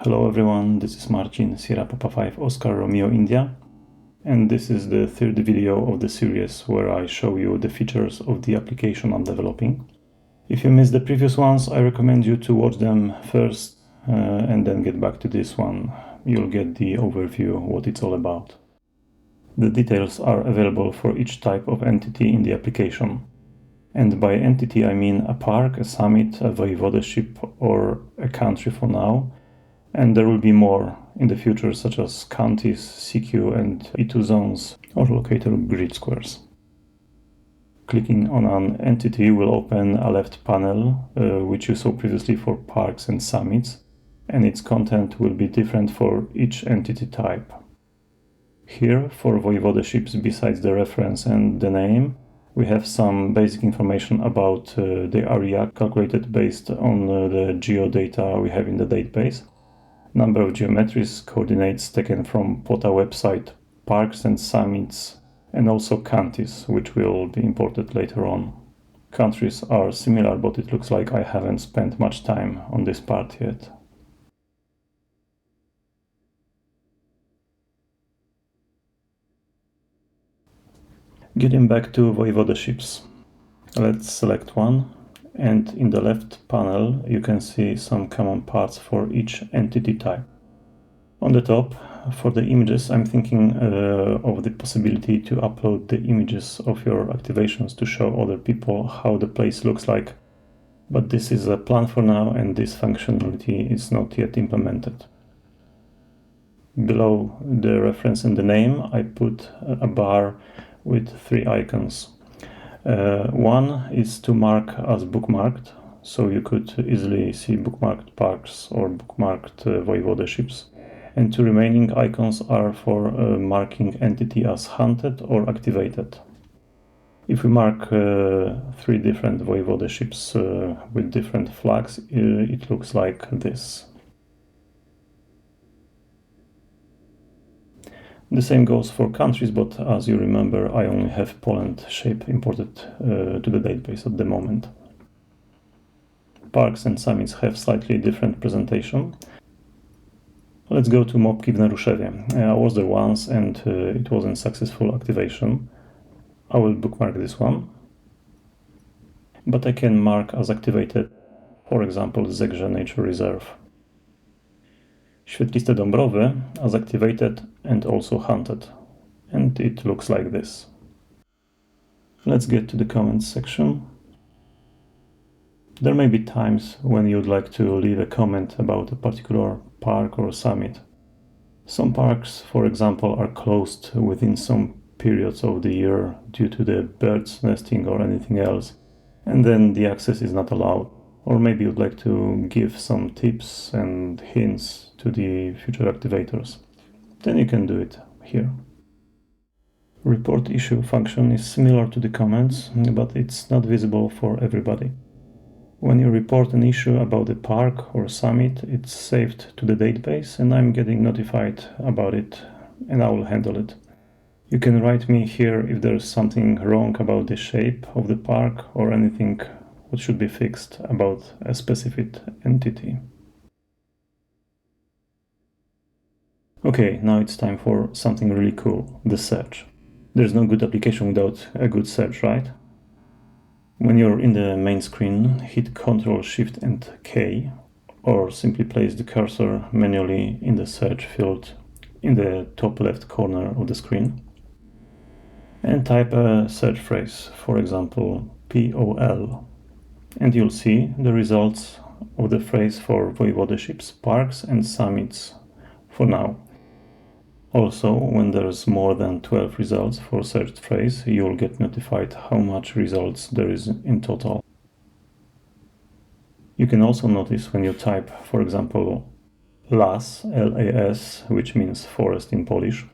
Hello everyone, this is Marcin, Sierra Papa 5 Oscar Romeo India, and this is the third video of the series where I show you the features of the application I'm developing. If you missed the previous ones, I recommend you to watch them first and then get back to this one. You'll get the overview of what it's all about. The details are available for each type of entity in the application. And by entity I mean a park, a summit, a voivodeship, or a country for now. And there will be more in the future, such as counties, CQ and E2 zones, or locator grid squares. Clicking on an entity will open a left panel, which you saw previously for parks and summits, and its content will be different for each entity type. Here, for voivodeships, besides the reference and the name, we have some basic information about the area calculated based on the geodata we have in the database. Number of geometries, coordinates taken from POTA website, parks and summits, and also counties, which will be imported later on. Countries are similar, but it looks like I haven't spent much time on this part yet. Getting back to voivodeships, let's select one. And in the left panel you can see some common parts for each entity type. On the top, for the images, I'm thinking of the possibility to upload the images of your activations to show other people how the place looks like. But this is a plan for now, and this functionality is not yet implemented. Below the reference and the name, I put a bar with 3 icons. One is to mark as bookmarked, so you could easily see bookmarked parks or bookmarked voivodeships. And 2 remaining icons are for marking entity as hunted or activated. If we mark 3 different voivodeships with different flags, it looks like this. The same goes for countries, but as you remember, I only have Poland shape imported to the database at the moment. Parks and summits have slightly different presentation. Let's go to Mopki w Naruszewie. I was there once and it wasn't successful activation. I will bookmark this one. But I can mark as activated, for example, Zegrze Nature Reserve. Świetliste Dąbrowy as activated and also hunted. And it looks like this. Let's get to the comments section. There may be times when you'd like to leave a comment about a particular park or summit. Some parks, for example, are closed within some periods of the year due to the birds nesting or anything else, and then the access is not allowed. Or maybe you'd like to give some tips and hints to the future activators. Then you can do it here. Report issue function is similar to the comments, but it's not visible for everybody. When you report an issue about a park or summit, it's saved to the database and I'm getting notified about it and I will handle it. You can write me here if there's something wrong about the shape of the park or anything what should be fixed about a specific entity. Okay, now it's time for something really cool, the search. There's no good application without a good search, right? When you're in the main screen, hit Ctrl, Shift and K, or simply place the cursor manually in the search field in the top left corner of the screen and type a search phrase, for example, POL, and you'll see the results of the phrase for voivodeships, parks and summits for now. Also, when there's more than 12 results for searched phrase, you'll get notified how much results there is in total. You can also notice when you type, for example, las, L-A-S, which means forest in Polish,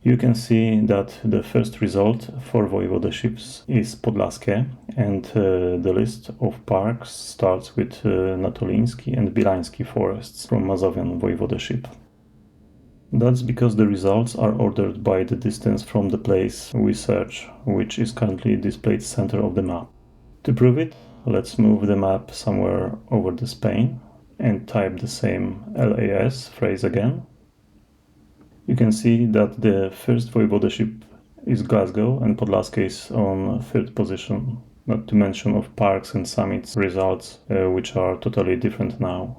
you can see that the first result for voivodeships is Podlaskie, and the list of parks starts with Natoliński and Bielański forests from Mazowian voivodeship. That's because the results are ordered by the distance from the place we search, which is currently displayed center of the map. To prove it, let's move the map somewhere over this pane and type the same LAS phrase again, you can see that the first voivodeship is Glasgow and Podlaskie is on third position, not to mention of Parks and Summits results, which are totally different now.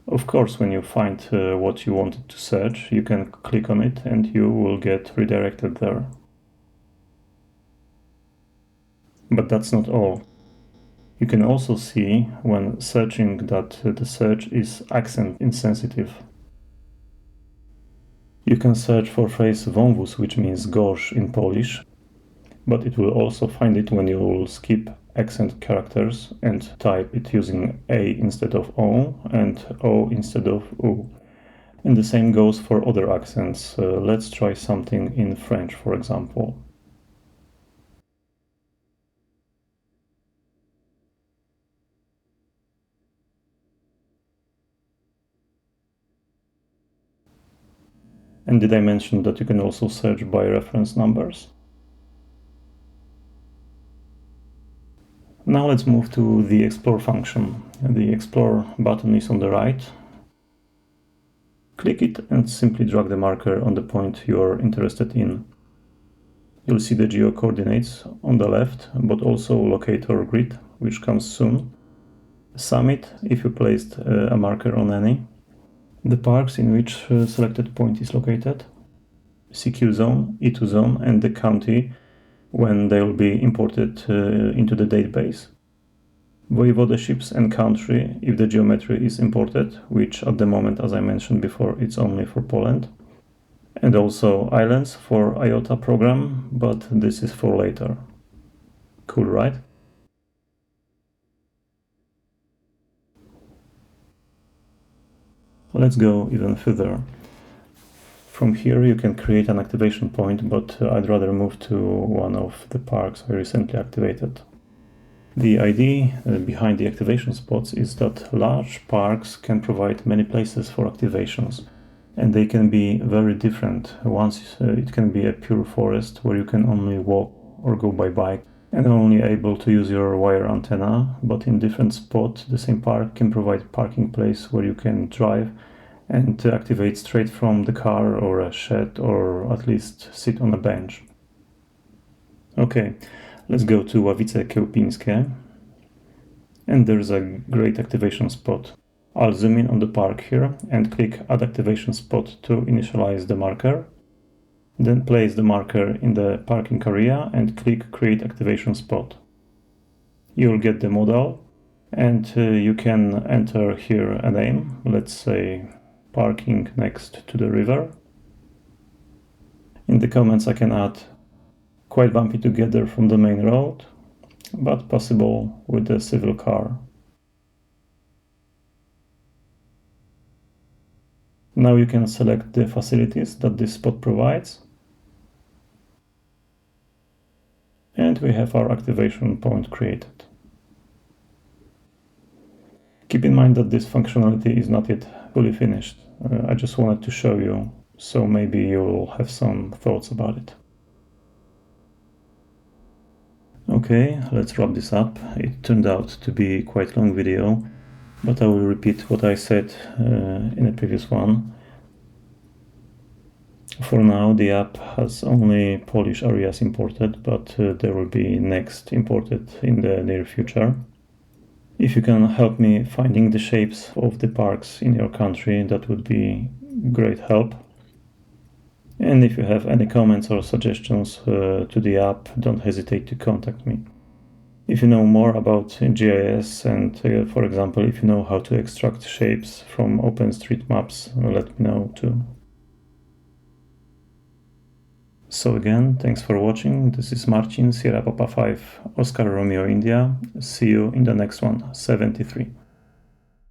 Of course, when you find what you wanted to search, you can click on it and you will get redirected there. But that's not all. You can also see when searching that the search is accent insensitive. You can search for phrase wąwóz, which means gorsz in Polish, but it will also find it when you will skip accent characters and type it using A instead of O and O instead of U. And the same goes for other accents. Let's try something in French, for example. And did I mention that you can also search by reference numbers? Now let's move to the Explore function. The Explore button is on the right. Click it and simply drag the marker on the point you are interested in. You'll see the geo coordinates on the left, but also locator grid, which comes soon. Summit, if you placed a marker on any. The parks in which selected point is located, CQ zone, E2 zone, and the county when they will be imported into the database. Voivodeships and country if the geometry is imported, which at the moment, as I mentioned before, it's only for Poland. And also islands for IOTA program, but this is for later. Cool, right? Let's go even further. From here you can create an activation point, but I'd rather move to one of the parks I recently activated. The idea behind the activation spots is that large parks can provide many places for activations, and they can be very different. Once it can be a pure forest where you can only walk or go by bike and only able to use your wire antenna, but in different spots the same park can provide parking place where you can drive and activate straight from the car or a shed, or at least sit on a bench. Okay, let's go to Ławice Kiełpińskie, and there's a great activation spot. I'll zoom in on the park here and click Add Activation Spot to initialize the marker. Then place the marker in the parking area and click Create Activation Spot. You'll get the modal, and you can enter here a name, let's say parking next to the river. In the comments I can add quite bumpy together from the main road, but possible with a civil car. Now you can select the facilities that this spot provides. And we have our activation point created. Keep in mind that this functionality is not yet fully finished. I just wanted to show you, so maybe you will have some thoughts about it. Okay, let's wrap this up. It turned out to be quite a long video, but I will repeat what I said in the previous one. For now, the app has only Polish areas imported, but there will be next imported in the near future. If you can help me finding the shapes of the parks in your country, that would be great help. And if you have any comments or suggestions to the app, don't hesitate to contact me. If you know more about GIS and, for example, if you know how to extract shapes from OpenStreetMaps, let me know too. So again, thanks for watching. This is Marcin, Sierra Papa 5, Oscar Romeo India. See you in the next one, 73.